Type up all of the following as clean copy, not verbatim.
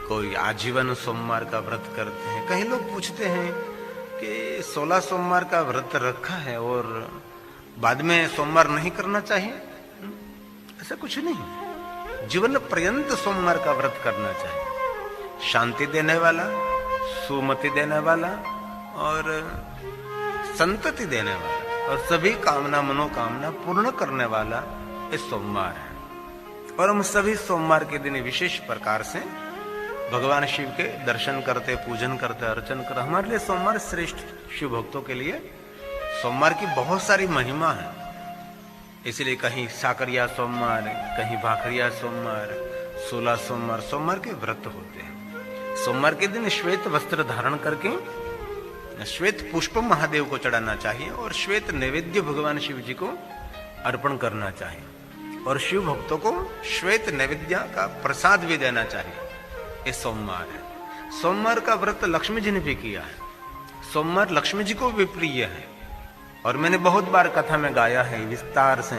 कोई आजीवन सोमवार का व्रत करते हैं। कई लोग पूछते हैं कि 16 सोमवार का व्रत रखा है और बाद में सोमवार नहीं करना चाहिए। ऐसा कुछ नहीं, जीवन पर्यंत सोमवार का व्रत करना चाहिए। शांति देने वाला, सुमति देने वाला और संतति देने वाला और सभी कामना मनोकामना पूर्ण करने वाला इस सोमवार है। और हम सभी सोमवार के दिन विशेष प्रकार से भगवान शिव के दर्शन करते, पूजन करते, अर्चन करते। हमारे लिए सोमवार श्रेष्ठ, शिव भक्तों के लिए सोमवार की बहुत सारी महिमा है। इसलिए कहीं साकरिया सोमवार, कहीं भाखरिया सोमवार, 16 सोमवार सोमवार के व्रत होते हैं। सोमवार के दिन श्वेत वस्त्र धारण करके श्वेत पुष्प महादेव को चढ़ाना चाहिए और श्वेत नैवेद्य भगवान शिव जी को अर्पण करना चाहिए और शिव भक्तों को श्वेत नैवेद्य का प्रसाद भी देना चाहिए। ये सोमवार है। सोमवार का व्रत लक्ष्मी जी ने भी किया है। सोमवार लक्ष्मी जी को भी प्रिय है और मैंने बहुत बार कथा में गाया है विस्तार से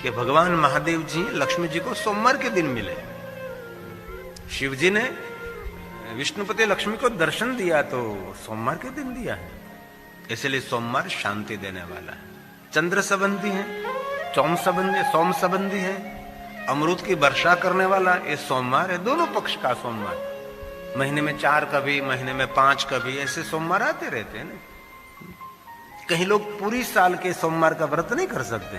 कि भगवान महादेव जी लक्ष्मी जी को सोमवार के दिन मिले। शिव जी ने विष्णुपति लक्ष्मी को दर्शन दिया तो सोमवार के दिन दिया है। इसलिए सोमवार शांति देने वाला है, चंद्र संबंधी है, सोम संबंधी है, अमृत की वर्षा करने वाला ये सोमवार है। दोनों पक्ष का सोमवार, महीने में 4 कभी, महीने में 5 कभी, ऐसे सोमवार आते रहते हैं ना। कहीं लोग पूरी साल के सोमवार का व्रत नहीं कर सकते,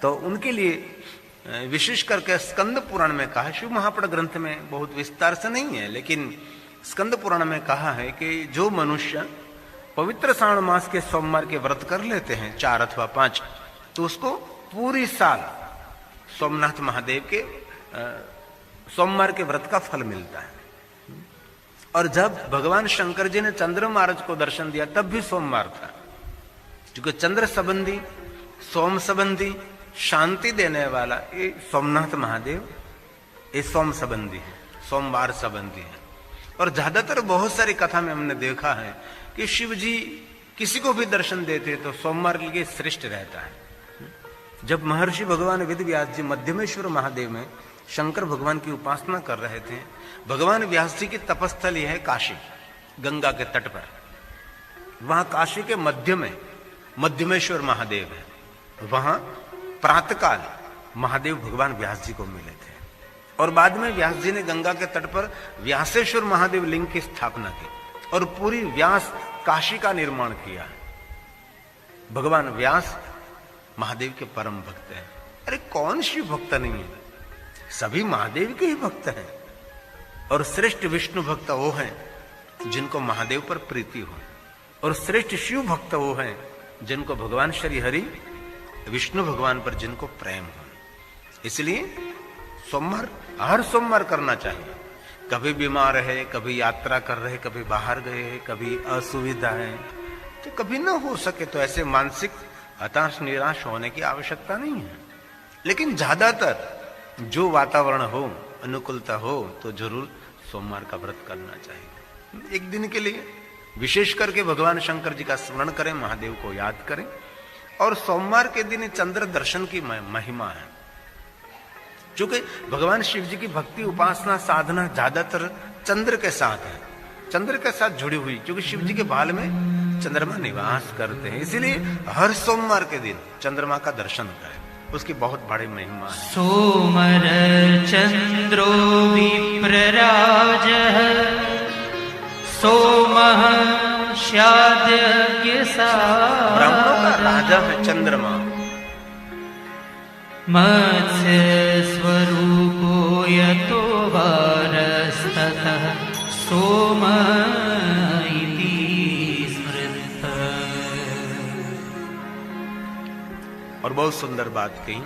तो उनके लिए विशेष करके स्कंद पुराण में कहा, शिव महापुराण ग्रंथ में बहुत विस्तार से नहीं है, लेकिन स्कंद पुराण में कहा है कि जो मनुष्य पवित्र श्रावण मास के सोमवार के व्रत कर लेते हैं 4 अथवा 5, तो उसको पूरी साल सोमनाथ महादेव के सोमवार के व्रत का फल मिलता है। और जब भगवान शंकर जी ने चंद्र महाराज को दर्शन दिया तब भी सोमवार था, क्योंकि चंद्र संबंधी, सोम संबंधी, शांति देने वाला ये सोमनाथ महादेव ये सोम संबंधी है, सोमवार संबंधी है। और ज्यादातर बहुत सारी कथा में हमने देखा है कि शिव जी किसी को भी दर्शन देते तो सोमवार के लिए श्रेष्ठ रहता है। जब महर्षि भगवान वेद व्यास जी मध्यमेश्वर महादेव में शंकर भगवान की उपासना कर रहे थे, भगवान व्यास जी की तपस्थल यह है काशी, गंगा के तट पर। वहां काशी के मध्य में मध्यमेश्वर महादेव है। वहां प्रातःकाल महादेव भगवान व्यास जी को मिले थे और बाद में व्यास जी ने गंगा के तट पर व्यासेश्वर महादेव लिंग की स्थापना की और पूरी व्यास काशी का निर्माण किया। भगवान व्यास महादेव के परम भक्त हैं। अरे कौन शिव भक्त नहीं है, सभी महादेव के ही भक्त हैं। और श्रेष्ठ विष्णु भक्त वो हैं जिनको महादेव पर प्रीति हो, और श्रेष्ठ शिव भक्त वो हैं जिनको भगवान श्री हरि विष्णु भगवान पर जिनको प्रेम हो। इसलिए सोमवार हर सोमवार करना चाहिए। कभी बीमार है, कभी यात्रा कर रहे, कभी बाहर गए हैं, कभी असुविधा है, तो कभी ना हो सके तो ऐसे मानसिक हताश निराश होने की आवश्यकता नहीं है। लेकिन ज्यादातर जो वातावरण हो, अनुकूलता हो, तो जरूर सोमवार का व्रत करना चाहिए। एक दिन के लिए विशेष करके भगवान शंकर जी का स्मरण करें, महादेव को याद करें। और सोमवार के दिन चंद्र दर्शन की महिमा है, क्योंकि भगवान शिव जी की भक्ति उपासना साधना ज्यादातर चंद्र के साथ है, चंद्र के साथ जुड़ी हुई, क्योंकि शिव जी के बाल में चंद्रमा निवास करते हैं। इसीलिए हर सोमवार के दिन चंद्रमा का दर्शन करें, उसकी बहुत बड़ी महिमा है। सोमर चंद्रो विप्रराज सोमः स्याद्यज्ञ सारः। ब्राह्मणों का राजा है चंद्रमा। मत्स्य स्वरूपो यतो वारस्ततः सोम इति स्मृतः। और बहुत सुंदर बात कही,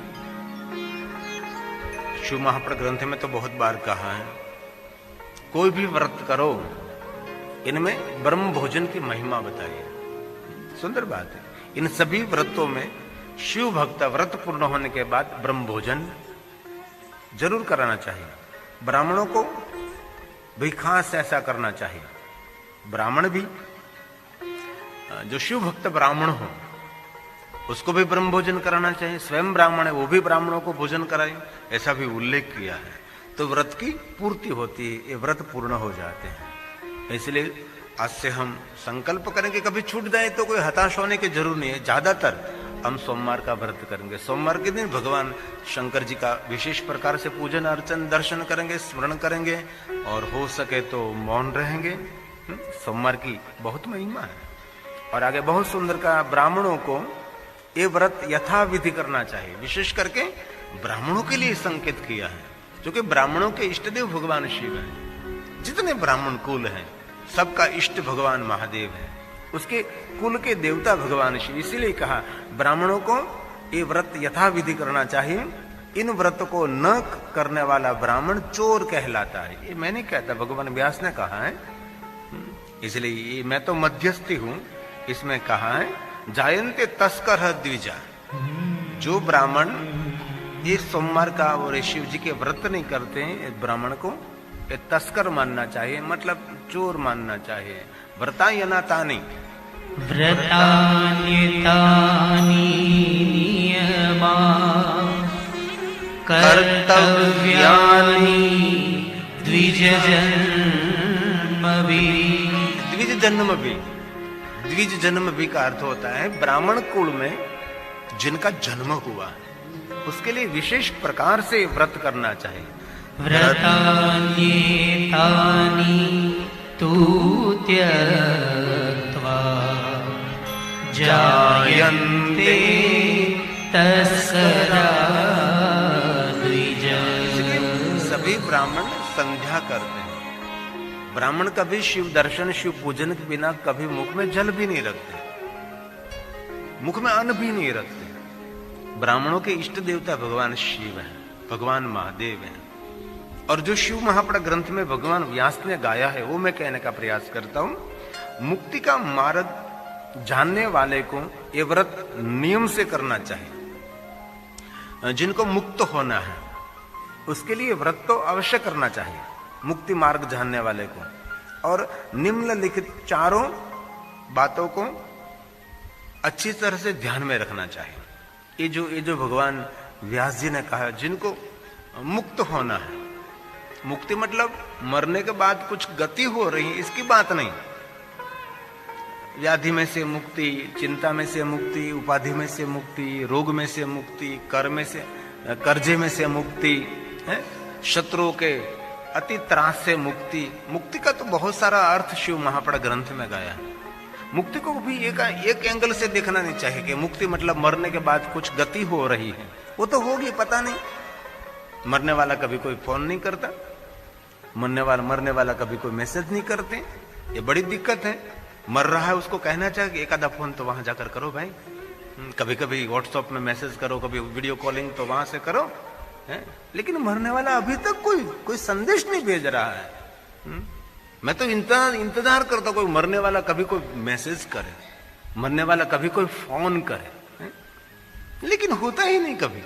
शिव महापुराण ग्रंथ में तो बहुत बार कहा है, कोई भी व्रत करो इनमें ब्रह्म भोजन की महिमा बताइए। सुंदर बात है। इन सभी व्रतों में शिव भक्त व्रत पूर्ण होने के बाद ब्रह्म भोजन जरूर कराना चाहिए। ब्राह्मणों को भी खास ऐसा करना चाहिए। ब्राह्मण भी, जो शिव भक्त ब्राह्मण हो उसको भी ब्रह्म भोजन कराना चाहिए। स्वयं ब्राह्मण है वो भी ब्राह्मणों को भोजन कराए, ऐसा भी उल्लेख किया है। तो व्रत की पूर्ति होती है, ये व्रत पूर्ण हो जाते हैं। इसलिए आज से हम संकल्प करेंगे, कभी छूट जाए तो कोई हताश होने की जरूर नहीं है। ज्यादातर हम सोमवार का व्रत करेंगे। सोमवार के दिन भगवान शंकर जी का विशेष प्रकार से पूजन अर्चन दर्शन करेंगे, स्मरण करेंगे और हो सके तो मौन रहेंगे। सोमवार की बहुत महिमा है। और आगे बहुत सुंदर का, ब्राह्मणों को ये व्रत यथाविधि करना चाहिए। विशेष करके ब्राह्मणों के लिए संकेत किया है, क्योंकि ब्राह्मणों के इष्टदेव भगवान शिव हैं। जितने ब्राह्मण कुल हैं सबका इष्ट भगवान महादेव है, उसके कुल के देवता भगवान शिव। इसीलिए कहा ब्राह्मणों को ये व्रत यथाविधि करना चाहिए। इन व्रत को न करने वाला ब्राह्मण चोर कहलाता है। ये मैंने कहता, भगवान व्यास ने कहा है। इसलिए मैं तो मध्यस्थी हूं, इसमें कहा है जायन्ते तस्कर द्विजा। जो ब्राह्मण ये सोमवार का और शिव जी के व्रत नहीं करते हैं, ब्राह्मण को ये तस्कर मानना चाहिए, मतलब चोर मानना चाहिए। व्रतायना तानी व्रतान्यतानि नियमा कर्तव्यानि द्विज जन्म भी। द्विज जन्म भी का अर्थ होता है ब्राह्मण कुल में जिनका जन्म हुआ है उसके लिए विशेष प्रकार से व्रत करना चाहिए। व्रतान्येतानि तु त्यक्त्वा जायन्ते तस्करा द्विज। सभी ब्राह्मण संध्या करते हैं। ब्राह्मण कभी शिव दर्शन शिव पूजन के बिना कभी मुख में जल भी नहीं रखते, मुख में अन्न भी नहीं रखते। ब्राह्मणों के इष्ट देवता भगवान शिव हैं, भगवान महादेव हैं। और जो शिव महापड़ ग्रंथ में भगवान व्यास ने गाया है वो मैं कहने का प्रयास करता हूं। मुक्ति का मार्ग जानने वाले को ये व्रत नियम से करना चाहिए। जिनको मुक्त होना है उसके लिए व्रत तो अवश्य करना चाहिए, मुक्ति मार्ग जानने वाले को। और निम्नलिखित चारों बातों को अच्छी तरह से ध्यान में रखना चाहिए। ये जो भगवान व्यास जी ने कहा, जिनको मुक्त होना है, मुक्ति मतलब मरने के बाद कुछ गति हो रही है इसकी बात नहीं। व्याधि में से मुक्ति, चिंता में से मुक्ति, उपाधि में से मुक्ति, रोग में से मुक्ति, कर्जे में से मुक्ति है, शत्रुओं के अति त्रास से मुक्ति। मुक्ति का तो बहुत सारा अर्थ शिव महापड़ ग्रंथ में गाया है। मुक्ति को भी एक एंगल से देखना नहीं चाहिए कि मुक्ति मतलब मरने के बाद कुछ गति हो रही है। वो तो होगी, पता नहीं। मरने वाला कभी कोई फोन नहीं करता, मरने वाला कभी कोई मैसेज नहीं करते। ये बड़ी दिक्कत है। मर रहा है उसको कहना चाहिए कि एक आधा फोन तो वहां जाकर करो भाई, कभी कभी व्हाट्सएप में मैसेज करो, कभी वीडियो कॉलिंग तो वहां से करो है? लेकिन मरने वाला अभी तक कोई संदेश नहीं भेज रहा है। मैं तो इंतजार करता कोई मरने वाला कभी कोई मैसेज करे, मरने वाला कभी कोई फोन करे है? लेकिन होता ही नहीं कभी।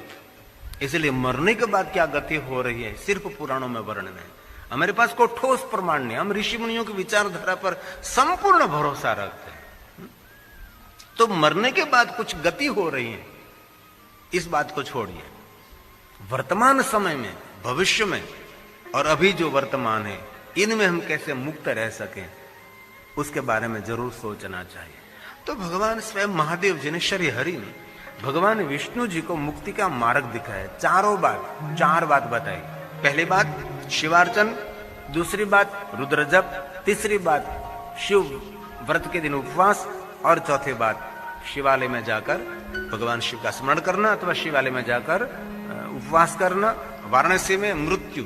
इसलिए मरने के बाद क्या गति हो रही है सिर्फ पुराणों में वर्णन है। हमारे पास कोई ठोस प्रमाण नहीं। हम ऋषि मुनियों की विचारधारा पर संपूर्ण भरोसा रखते हैं। तो मरने के बाद कुछ गति हो रही है इस बात को छोड़िए। वर्तमान समय में, भविष्य में और अभी जो वर्तमान है, इनमें हम कैसे मुक्त रह सकें उसके बारे में जरूर सोचना चाहिए। तो भगवान स्वयं महादेव जी ने, श्री हरि ने भगवान विष्णु जी को मुक्ति का मार्ग दिखाया। चार बात बताई। पहली बात शिवार्चन, दूसरी बात रुद्र जप, तीसरी बात शिव व्रत के दिन उपवास और चौथी बात शिवालय में जाकर भगवान शिव का स्मरण करना अथवा शिवालय में जाकर उपवास करना। वाराणसी में मृत्यु,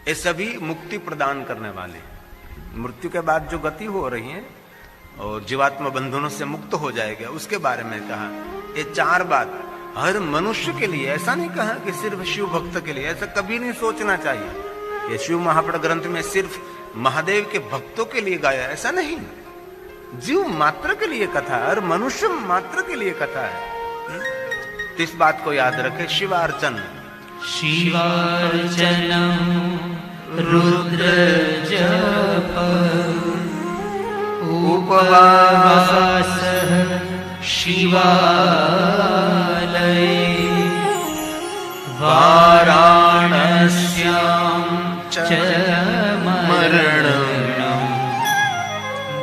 ये सभी मुक्ति प्रदान करने वाले। मृत्यु के बाद जो गति हो रही है और जीवात्मा बंधनों से मुक्त हो जाएगा उसके बारे में कहा। ये चार बात हर मनुष्य के लिए, ऐसा नहीं कहा कि सिर्फ शिव भक्त के लिए, ऐसा कभी नहीं सोचना चाहिए। ये शिव महापड़ ग्रंथ में सिर्फ महादेव के भक्तों के लिए गाया, ऐसा नहीं। जीव मात्र के लिए कथा, हर मनुष्य मात्र के लिए कथा है। तो इस बात को याद रखें। शिवार्चन, शिवार्चनम रुद्र जप उपवास शिवालये वाराणसी जन्मस्यां च मरणं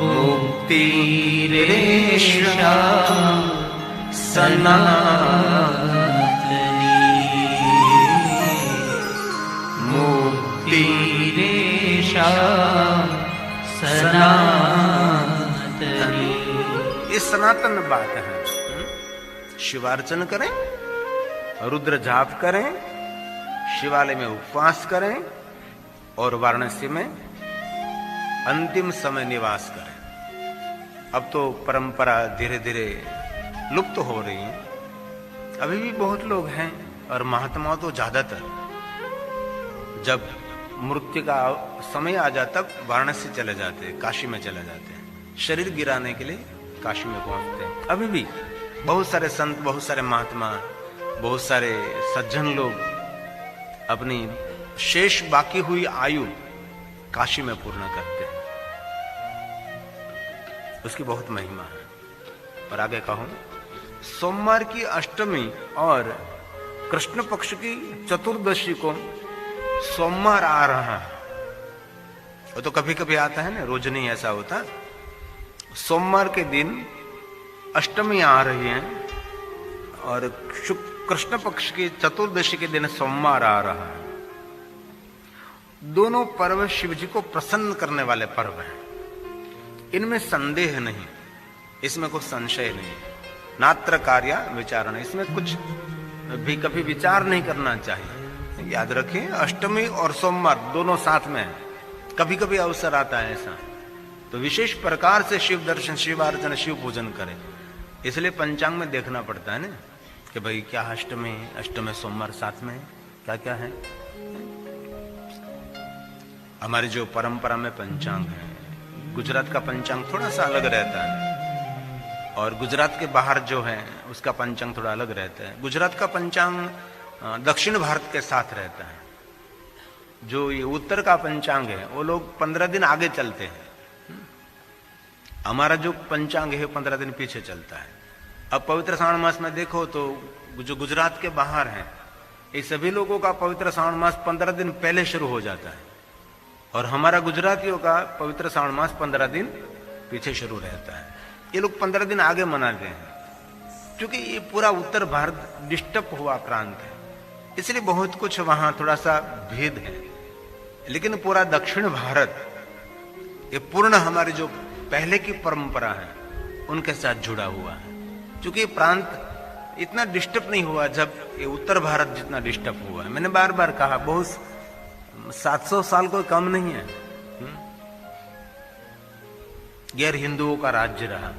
मुक्तिरेषा सनातनी मुक्तिरेषा सनातनी। ये सनातन बात है। शिवार्चन करें, रुद्र जाप करें, शिवालय में उपवास करें और वाराणसी में अंतिम समय निवास करें। अब तो परंपरा धीरे धीरे लुप्त हो रही है। अभी भी बहुत लोग हैं और महात्मा तो ज्यादातर जब मृत्यु का समय आ जाता तब वाराणसी चले जाते हैं, काशी में चले जाते हैं, शरीर गिराने के लिए काशी में पहुंचते हैं। अभी भी बहुत सारे संत, बहुत सारे महात्मा, बहुत सारे सज्जन लोग अपनी शेष बाकी हुई आयु काशी में पूर्ण करते हैं। उसकी बहुत महिमा है। और आगे कहूं, सोमवार की अष्टमी और कृष्ण पक्ष की चतुर्दशी को सोमवार आ रहा है। वो तो कभी कभी आता है ना, रोज नहीं ऐसा होता। सोमवार के दिन अष्टमी आ रही है और कृष्ण पक्ष की चतुर्दशी के दिन सोमवार आ रहा है। दोनों पर्व शिव जी को प्रसन्न करने वाले पर्व हैं। इनमें संदेह नहीं, इसमें कोई संशय नहीं। नात्र कार्य विचारण, इसमें कुछ भी कभी विचार नहीं करना चाहिए। याद रखें, अष्टमी और सोमवार दोनों साथ में है। कभी कभी अवसर आता है ऐसा, तो विशेष प्रकार से शिव दर्शन, शिव अर्चन, शिव पूजन करें। इसलिए पंचांग में देखना पड़ता है ना कि भाई क्या अष्टमी सोमवार साथ में क्या क्या है। हमारी जो परंपरा में पंचांग है, गुजरात का पंचांग थोड़ा सा अलग रहता है और गुजरात के बाहर जो है उसका पंचांग थोड़ा अलग रहता है। गुजरात का पंचांग दक्षिण भारत के साथ रहता है। जो ये उत्तर का पंचांग है वो लोग 15 दिन आगे चलते हैं। हमारा जो पंचांग है 15 दिन पीछे चलता है। अब पवित्र श्रावण मास में देखो तो जो गुजरात के बाहर हैं, ये सभी लोगों का पवित्र श्रावण मास 15 दिन पहले शुरू हो जाता है और हमारा गुजरातियों का पवित्र श्रावण मास 15 दिन पीछे शुरू रहता है। ये लोग 15 दिन आगे मनाते हैं क्योंकि ये पूरा उत्तर भारत डिस्टर्ब हुआ प्रांत है, इसलिए बहुत कुछ वहां थोड़ा सा भेद है। लेकिन पूरा दक्षिण भारत ये पूर्ण हमारी जो पहले की परंपरा है उनके साथ जुड़ा हुआ है। क्योंकि प्रांत इतना डिस्टर्ब नहीं हुआ जब ये उत्तर भारत जितना डिस्टर्ब हुआ है। मैंने बार बार कहा, बहुत 700 साल कोई कम नहीं है। गैर हिंदुओं का राज्य रहा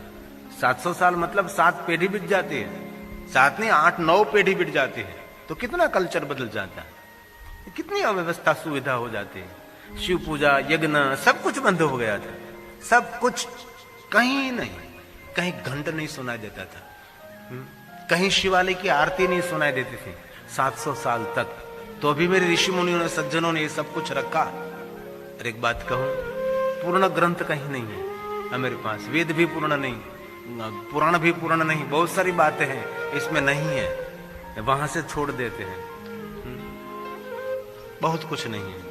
700 साल, मतलब 7 पीढ़ी बीत जाती है। 7 नहीं 8-9 पीढ़ी बीत जाती है तो कितना कल्चर बदल जाता है, कितनी अव्यवस्था सुविधा हो जाती है। शिव पूजा, यज्ञ सब कुछ बंद हो गया था, सब कुछ। कहीं नहीं, कहीं घंट नहीं सुनाई देता था, कहीं शिवालय की आरती नहीं सुनाई देती थी 700 साल तक। तो भी मेरे ऋषि मुनियों ने, सज्जनों ने ये सब कुछ रखा। और एक बात कहूं, पूर्ण ग्रंथ कहीं नहीं है मेरे पास। वेद भी पूर्ण नहीं, पुराण भी पूर्ण नहीं, बहुत सारी बातें हैं इसमें नहीं है, वहां से छोड़ देते हैं। बहुत कुछ नहीं है,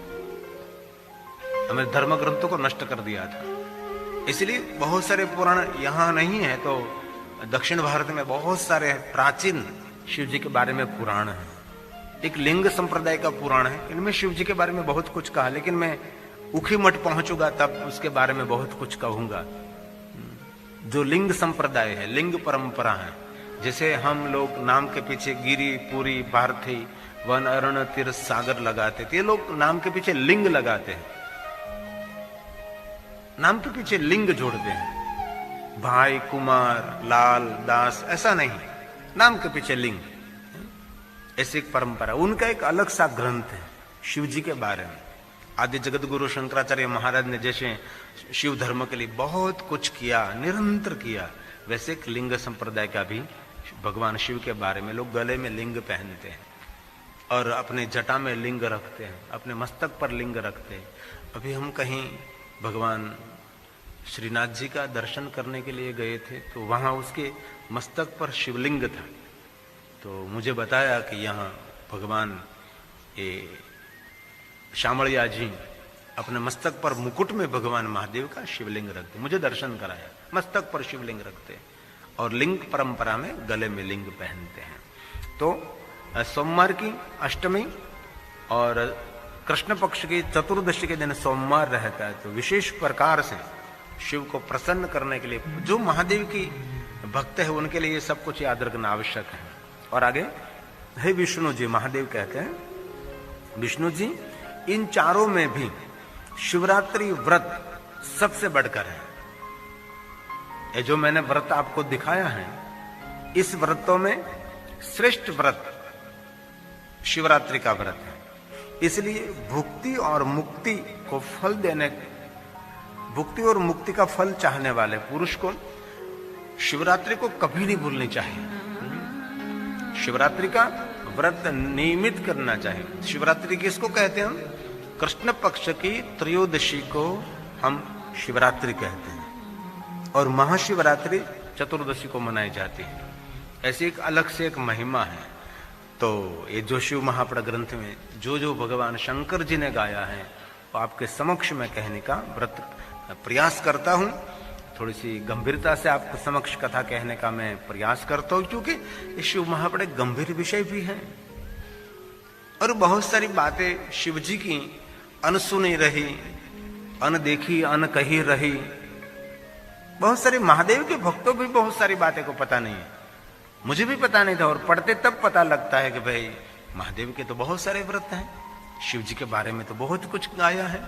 हमें धर्म ग्रंथों को नष्ट कर दिया था। इसलिए बहुत सारे पुराण यहां नहीं है। तो दक्षिण भारत में बहुत सारे प्राचीन शिव जी के बारे में पुराण है। एक लिंग संप्रदाय का पुराण है, इनमें शिव जी के बारे में बहुत कुछ कहा, लेकिन मैं उखी मठ पहुंचूंगा तब उसके बारे में बहुत कुछ कहूंगा। जो लिंग संप्रदाय है, लिंग परंपरा है, जैसे हम लोग नाम के पीछे गिरी, पुरी, भारती, वन, अरण, तीर्थ, सागर लगाते थे, ये लोग नाम के पीछे लिंग लगाते हैं, नाम के पीछे लिंग जोड़ते हैं। भाई, कुमार, लाल, दास, ऐसा नहीं, नाम के पीछे लिंग। ऐसी एक परंपरा, उनका एक अलग सा ग्रंथ है शिव जी के बारे में। आदि जगत गुरु शंकराचार्य महाराज ने जैसे शिव धर्म के लिए बहुत कुछ किया, निरंतर किया, वैसे एक लिंग संप्रदाय का भी भगवान शिव के बारे में लोग गले में लिंग पहनते हैं और अपने जटा में लिंग रखते हैं, अपने मस्तक पर लिंग रखते हैं। अभी हम कहीं भगवान श्रीनाथ जी का दर्शन करने के लिए गए थे तो वहां उसके मस्तक पर शिवलिंग था। तो मुझे बताया कि यहाँ भगवान ये शामळिया जी अपने मस्तक पर मुकुट में भगवान महादेव का शिवलिंग रखते, मुझे दर्शन कराया, मस्तक पर शिवलिंग रखते और लिंग परंपरा में गले में लिंग पहनते हैं। तो सोमवार की अष्टमी और कृष्ण पक्ष की चतुर्दशी के दिन सोमवार रहता है, तो विशेष प्रकार से शिव को प्रसन्न करने के लिए जो महादेव की भक्त है उनके लिए ये सब कुछ याद रखना आवश्यक है। और आगे हे विष्णु जी, महादेव कहते हैं विष्णु जी इन चारों में भी शिवरात्रि व्रत सबसे बढ़कर है। ये जो मैंने व्रत आपको दिखाया है, इस व्रतों में श्रेष्ठ व्रत शिवरात्रि का व्रत है। इसलिए भुक्ति और मुक्ति को फल देने, भुक्ति और मुक्ति का फल चाहने वाले पुरुष को शिवरात्रि को कभी नहीं भूलनी चाहिए। शिवरात्रि का व्रत नियमित करना चाहिए। शिवरात्रि किसको कहते हैं हम? कृष्ण पक्ष की त्रयोदशी को हम शिवरात्रि कहते हैं और महाशिवरात्रि चतुर्दशी को मनाई जाती है। ऐसी एक अलग से एक महिमा है। तो ये जो शिव महापुराण ग्रंथ में जो जो भगवान शंकर जी ने गाया है वो आपके समक्ष में कहने का व्रत प्रयास करता हूं। थोड़ी सी गंभीरता से आपको समक्ष कथा कहने का मैं प्रयास करता हूं, क्योंकि ये शिव महापुराण एक गंभीर विषय भी है और बहुत सारी बातें शिव जी की अनसुनी रही, अनदेखी, अनकही रही। बहुत सारे महादेव के भक्तों भी बहुत सारी बातें को पता नहीं है, मुझे भी पता नहीं था और पढ़ते तब पता लगता है कि भाई महादेव के तो बहुत सारे व्रत हैं, शिव जी के बारे में तो बहुत कुछ गाया है।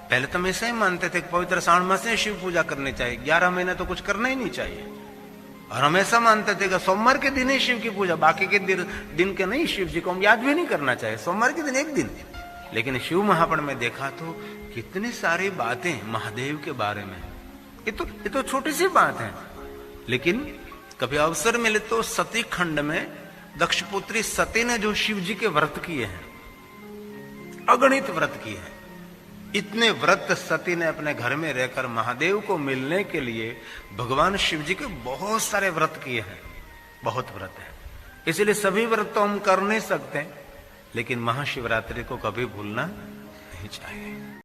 पहले तो हम ऐसा ही मानते थे कि पवित्र श्रावण मास में शिव पूजा करनी चाहिए, 11 महीने तो कुछ करना ही नहीं चाहिए। और हम ऐसा मानते थे कि सोमवार के दिन ही शिव की पूजा, बाकी के दिन के नहीं, शिव जी को हम याद भी नहीं करना चाहिए, सोमवार के दिन एक दिन। लेकिन शिव महापुराण में देखा तो कितनी सारी बातें महादेव के बारे में। ये तो छोटी सी बात है, लेकिन कभी अवसर मिले तो सती खंड में दक्षपुत्री सती ने जो शिव जी के व्रत किए हैं, अगणित व्रत किए हैं, इतने व्रत सती ने अपने घर में रहकर महादेव को मिलने के लिए भगवान शिव जी के बहुत सारे व्रत किए हैं, बहुत व्रत है। इसलिए सभी व्रत तो हम कर नहीं सकते, लेकिन महाशिवरात्रि को कभी भूलना नहीं चाहिए।